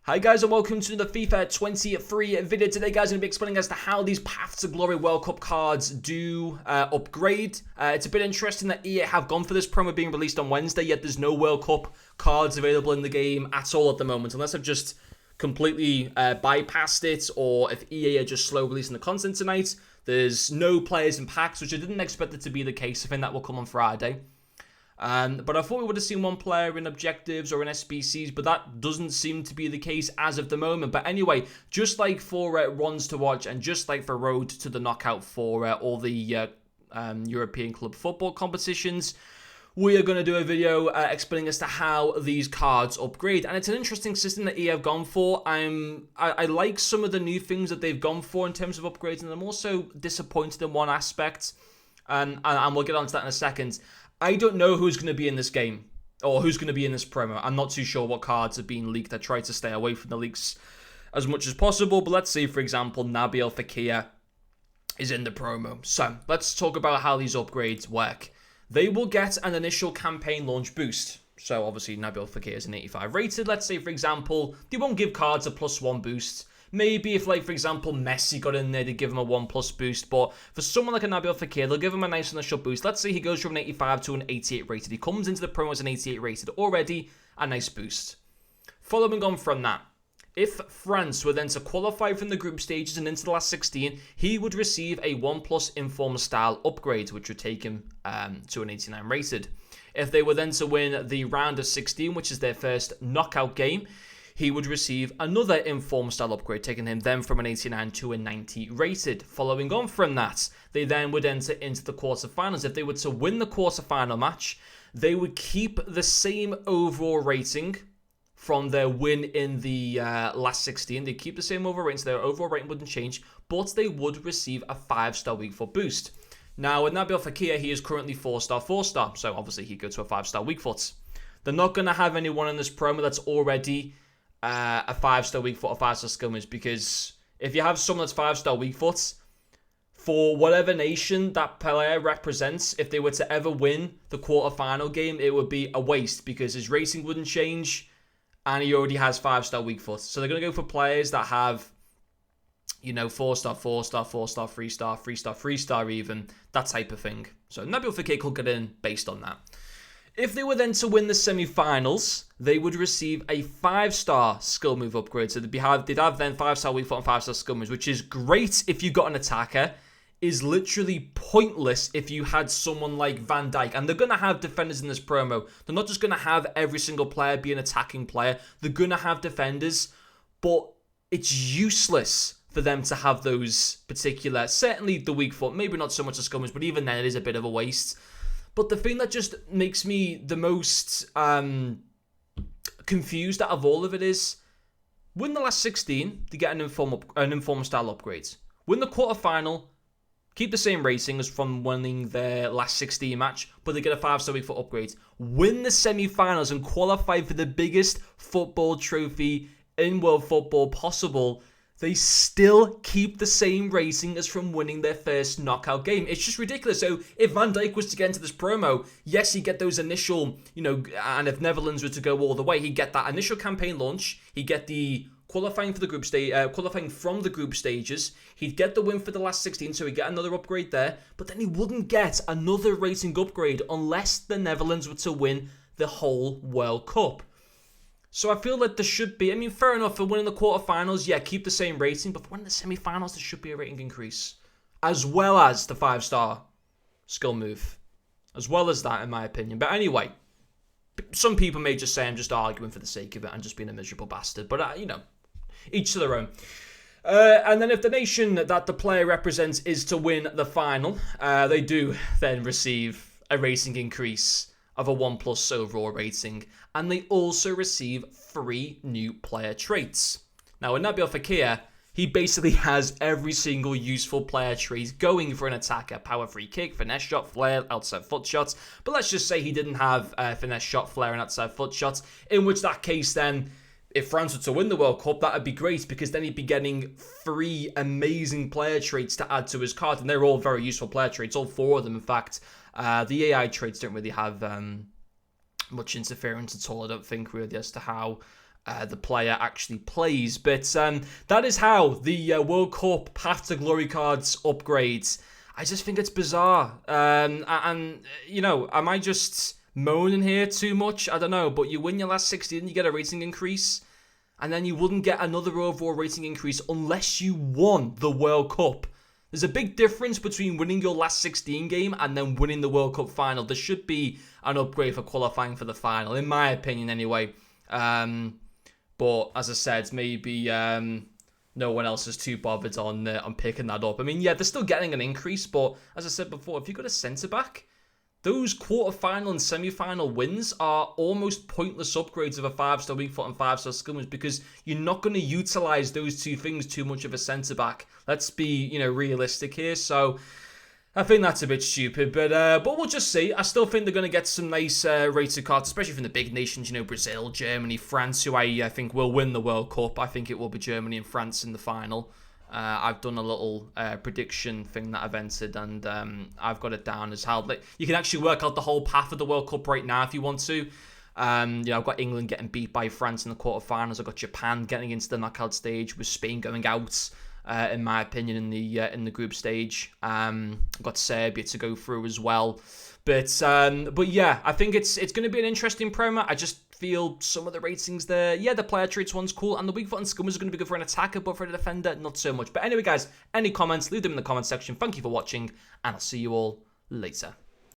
Hi guys and welcome to the FIFA 23 video. Today guys, I'm going to be explaining as to how these Path to Glory World Cup cards do upgrade. It's a bit interesting that EA have gone for this promo being released on Wednesday, yet there's no World Cup cards available in the game at all at the moment, unless I've just completely bypassed it, or if EA are just slow releasing the content tonight. There's no players in packs, which I didn't expect it to be the case. I think that will come on Friday. But I thought we would have seen one player in objectives or in SBCs, but that doesn't seem to be the case as of the moment. But anyway, just like for runs to watch and just like for Road to the Knockout for all the European club football competitions, we are going to do a video explaining as to how these cards upgrade. And it's an interesting system that EA have gone for. I like some of the new things that they've gone for in terms of upgrades, and I'm also disappointed in one aspect, and we'll get onto that in a second. I don't know who's going to be in this game, or who's going to be in this promo. I'm not too sure what cards have been leaked. I try to stay away from the leaks as much as possible, but let's say, for example, Nabil Fekir is in the promo. So, let's talk about how these upgrades work. They will get an initial campaign launch boost. So, obviously, Nabil Fekir is an 85 rated. Let's say, for example, they won't give cards a +1 boost. Maybe if, like, for example, Messi got in there, they'd give him a 1+ boost. But for someone like a Nabil Fekir, they'll give him a nice initial boost. Let's say he goes from an 85 to an 88 rated. He comes into the promo as an 88 rated. Already a nice boost. Following on from that, if France were then to qualify from the group stages and into the last 16, he would receive a 1+ inform style upgrade, which would take him to an 89 rated. If they were then to win the round of 16, which is their first knockout game, he would receive another inform style upgrade, taking him then from an 89 to a 90 rated. Following on from that, they then would enter into the quarterfinals. If they were to win the quarterfinal match, they would keep the same overall rating from their win in the last 16. They keep the same overall rating, so their overall rating wouldn't change, but they would receive a 5-star weak foot boost. Now, with Nabil Fekir, he is currently 4-star, 4-star, so obviously he'd go to a 5-star weak foot. They're not going to have anyone in this promo that's already a 5-star weak foot or 5-star skillers, because if you have someone that's 5-star weak foot, for whatever nation that player represents, if they were to ever win the quarterfinal game, it would be a waste because his rating wouldn't change and he already has 5-star weak foot. So they're going to go for players that have, 4-star, 4-star, 4-star, 3-star, 3-star, 3-star even, that type of thing. So Nabil Fekir could get in based on that. If they were then to win the semi-finals, they would receive a 5-star skill move upgrade. So they'd have then 5-star weak foot and 5-star skill moves, which is great if you got an attacker, is literally pointless if you had someone like Van Dijk. And they're going to have defenders in this promo. They're not just going to have every single player be an attacking player. They're going to have defenders, but it's useless for them to have those particular, certainly the weak foot, maybe not so much the skill moves, but even then it is a bit of a waste. But the thing that just makes me the most confused out of all of it is, win the last 16, they get an inform style upgrade. Win the quarterfinal, keep the same rating as from winning their last 16 match, but they get a 5-star weak foot upgrade. Win the semi-finals and qualify for the biggest football trophy in world football possible. They still keep the same rating as from winning their first knockout game. It's just ridiculous. So if Van Dijk was to get into this promo, yes, he'd get those initial, and if Netherlands were to go all the way, he'd get that initial campaign launch. He'd get the qualifying for the group stage, qualifying from the group stages. He'd get the win for the last 16, so he'd get another upgrade there. But then he wouldn't get another rating upgrade unless the Netherlands were to win the whole World Cup. So I feel like there should be, fair enough, for winning the quarterfinals, yeah, keep the same rating, but for winning the semi-finals, there should be a rating increase. As well as the 5-star skill move. As well as that, in my opinion. But anyway, some people may just say I'm just arguing for the sake of it and just being a miserable bastard. But, each to their own. And then if the nation that the player represents is to win the final, they do then receive a rating increase of a 1+ overall rating, and they also receive 3 new player traits. Now, with Nabil Fekir, he basically has every single useful player trait going for an attacker. Power free kick, finesse shot, flair, outside foot shots. But let's just say he didn't have finesse shot, flair, and outside foot shots, in which that case then, if France were to win the World Cup, that would be great, because then he'd be getting 3 amazing player traits to add to his card, and they're all very useful player traits, all 4 of them, in fact. The AI traits don't really have much interference at all, I don't think, really, as to how the player actually plays. But that is how the World Cup Path to Glory cards upgrades. I just think it's bizarre. And you know, am I just moaning here too much? I don't know. But you win your last 16, you get a rating increase. And then you wouldn't get another overall rating increase unless you won the World Cup. There's a big difference between winning your last 16 game and then winning the World Cup final. There should be an upgrade for qualifying for the final, in my opinion anyway. But as I said, maybe no one else is too bothered on picking that up. I mean, yeah, they're still getting an increase, but as I said before, if you've got a centre-back, those quarter-final and semi-final wins are almost pointless upgrades of a 5-star weak foot and 5-star skillers because you're not going to utilise those two things too much of a centre-back. Let's be, realistic here. So I think that's a bit stupid, but we'll just see. I still think they're going to get some nice rated cards, especially from the big nations, Brazil, Germany, France, who I think will win the World Cup. I think it will be Germany and France in the final. I've done a little prediction thing that I've entered, and I've got it down as how you can actually work out the whole path of the World Cup right now if you want to. I've got England getting beat by France in the quarterfinals. I've got Japan getting into the knockout stage, with Spain going out, in my opinion, in the group stage. I've got Serbia to go through as well. But yeah, I think it's going to be an interesting promo. I just feel some of the ratings there. Yeah, the player traits one's cool, and the weak foot and skummers are going to be good for an attacker, but for a defender, not so much. But anyway, guys, any comments, leave them in the comment section. Thank you for watching, and I'll see you all later.